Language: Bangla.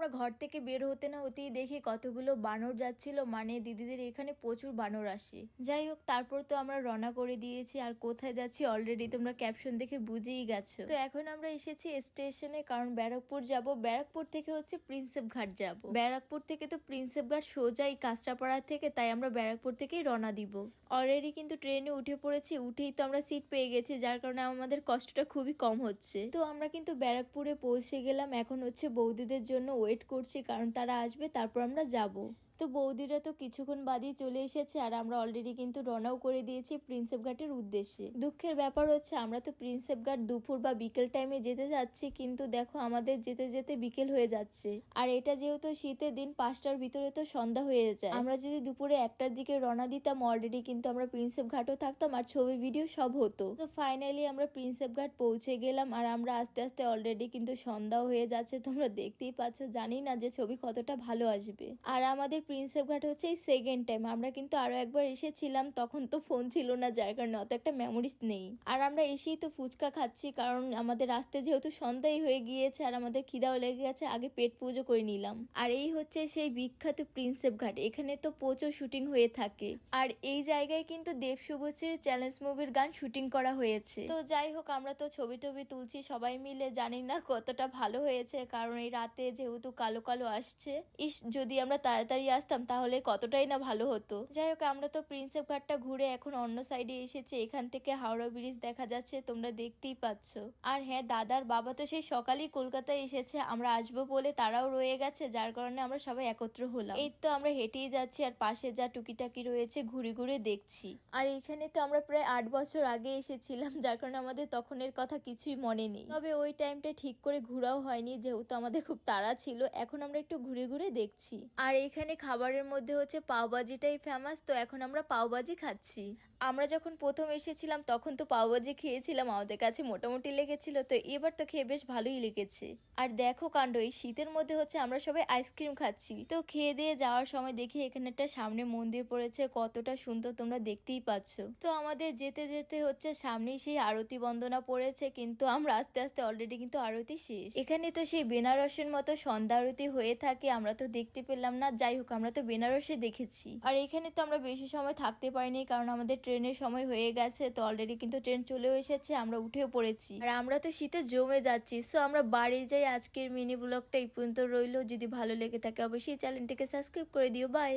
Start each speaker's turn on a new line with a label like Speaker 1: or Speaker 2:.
Speaker 1: আমরা ঘর থেকে বের হতে না হতেই দেখি কতগুলো বানর যাচ্ছিল, মানে দিদিদের এখানে প্রচুর বানর আসে। যাই হোক, তারপর তো আমরা রওনা করে দিয়েছি, আর কোথায় যাচ্ছি অলরেডি তোমরা ক্যাপশন দেখে বুঝেই গেছো। তো এখন আমরা এসেছি স্টেশনে, কারণ ব্যারাকপুর যাব। ব্যারাকপুর থেকে হচ্ছে প্রিন্সেপ ঘাট যাব। ব্যারাকপুর থেকে তো প্রিন্সেপ ঘাট সোজা এই কাঁচরাপাড়া থেকে, তাই আমরা ব্যারাকপুর থেকেই রওনা দিব। অলরেডি কিন্তু ট্রেনে উঠে পড়েছি, উঠেই তো আমরা সিট পেয়ে গেছি, যার কারণে আমাদের কষ্টটা খুবই কম হচ্ছে। তো আমরা কিন্তু ব্যারাকপুরে পৌঁছে গেলাম। এখন হচ্ছে বৌদিদের জন্য ওয়েট করছি, কারণ তারা আসবে, তারপর আমরা যাব। তো বৌদিরা তো কিছুক্ষণ বাদই চলে এসেছে, আর আমরা অলরেডি কিন্তু রওনাও করে দিয়েছি প্রিন্সেপ ঘাটের উদ্দেশ্যে। দুঃখের ব্যাপার হচ্ছে আমরা তো প্রিন্সেপ ঘাট দুপুর বা বিকেল টাইমে যেতে যাচ্ছি, কিন্তু দেখো আমাদের যেতে যেতে বিকেল হয়ে যাচ্ছে। আর এটা যেহেতু শীতের দিন, 5টার ভিতরে তো সন্ধ্যা হয়ে যায়। আমরা যদি দুপুরে 1টার দিকে রওনা দিতাম, অলরেডি কিন্তু আমরা প্রিন্সেপ ঘাটও থাকতাম, আর ছবি ভিডিও সব হতো। তো ফাইনালি আমরা প্রিন্সেপ ঘাট পৌঁছে গেলাম, আর আমরা আস্তে আস্তে অলরেডি কিন্তু সন্ধ্যাও হয়ে যাচ্ছে, তোমরা দেখতেই পাচ্ছ। জানি না যে ছবি কতটা ভালো আসবে। আর আমাদের প্রিন্সেপ ঘাট হচ্ছে এই সেকেন্ড টাইম। আমরা কিন্তু আরো একবার এসেছিলাম, তখন তো ফোন ছিল না, যার কারণে অত একটা মেমোরিজ নেই। আর আমরা এসেই তো ফুচকা খাচ্ছি, কারণ আমাদের রাস্তে যেহেতু সন্ধ্যাই হয়ে গিয়েছে আর আমাদের খিদাও লেগে গেছে, আগে পেট পুজো করে নিলাম। আর এই হচ্ছে সেই বিখ্যাত প্রিন্সেপ ঘাট, এখানে তো প্রচুর শুটিং হয়ে থাকে। আর এই জায়গায় কিন্তু দেব শুভশ্রীর চ্যালেঞ্জ মুভির গান শুটিং করা হয়েছে। তো যাই হোক, আমরা তো ছবি টবি তুলছি সবাই মিলে, জানি না কতটা ভালো হয়েছে, কারণ এই রাতে যেহেতু কালো কালো আসছে। যদি আমরা তাড়াতাড়ি আসতাম তাহলে কতটাই না ভালো হতো। যাই হোক, আমরা তো প্রিন্সেপ ঘাটটা ঘুরে এখন অন্য সাইডে এসেছি। এখান থেকে হাওড়া ব্রিজ দেখা যাচ্ছে, তোমরা দেখতেই পাচ্ছ। আর হ্যাঁ, দাদার বাবা তো সেই সকালেই কলকাতায় এসেছে, আমরা আসবো বলে তারাও রয়ে গেছে, যার কারণে আমরা সবাই একত্র হলাম। এই তো আমরা হেঁটেই যাচ্ছি, আর পাশে যা টুকিটাকি রয়েছে ঘুরে ঘুরে দেখছি। আর এখানে তো আমরা প্রায় 8 বছর আগে এসেছিলাম, যার কারণে আমাদের তখনের কথা কিছুই মনে নেই। তবে ওই টাইমটা ঠিক করে ঘোরাও হয়নি, যেহেতু আমাদের খুব তাড়া ছিল। এখন আমরা একটু ঘুরে ঘুরে দেখছি। আর এখানে খাবারের মধ্যে হচ্ছে পাওভাজিটাই ফেমাস, তো এখন আমরা পাওভাজি খাচ্ছি। আমরা যখন প্রথম এসেছিলাম তখন তো পাওভাজি খেয়েছিলাম, আমাদের কাছে মোটামুটি লেগেছিল, তো এবার তো খেয়ে বেশ ভালোই লেগেছে। আর দেখো কাণ্ড, এই শীতের মধ্যে হচ্ছে আমরা সবাই আইসক্রিম খাচ্ছি। তো খেয়ে দিয়ে যাওয়ার সময় দেখি এখানে একটা সামনে মন্দির পড়েছে, কতটা সুন্দর তোমরা দেখতেই পাচ্ছ। তো আমাদের যেতে যেতে হচ্ছে সামনেই সেই আরতি বন্দনা পড়েছে, কিন্তু আমরা আস্তে আস্তে অলরেডি কিন্তু আরতি শেষ। এখানে তো সেই বেনারসের মতো সন্ধ্যা আরতি হয়ে থাকে, আমরা তো দেখতে পেলাম না। যাই হোক, আমরা তো বেনারসে দেখেছি। আর এখানে তো আমরা বেশি সময় থাকতে পারিনি, কারণ আমাদের ট্রেনের সময় হয়ে গেছে। তো অলরেডি কিন্তু ট্রেন চলেও এসেছে, আমরা উঠেও পড়েছি। আর আমরা তো শীতে জমে যাচ্ছি। সো আমরা বাড়ি যাই। আজকের মিনি ব্লগটা এই পর্যন্ত রইলো। যদি ভালো লেগে থাকে অবশ্যই চ্যানেলটিকে সাবস্ক্রাইব করে দিও। বাই।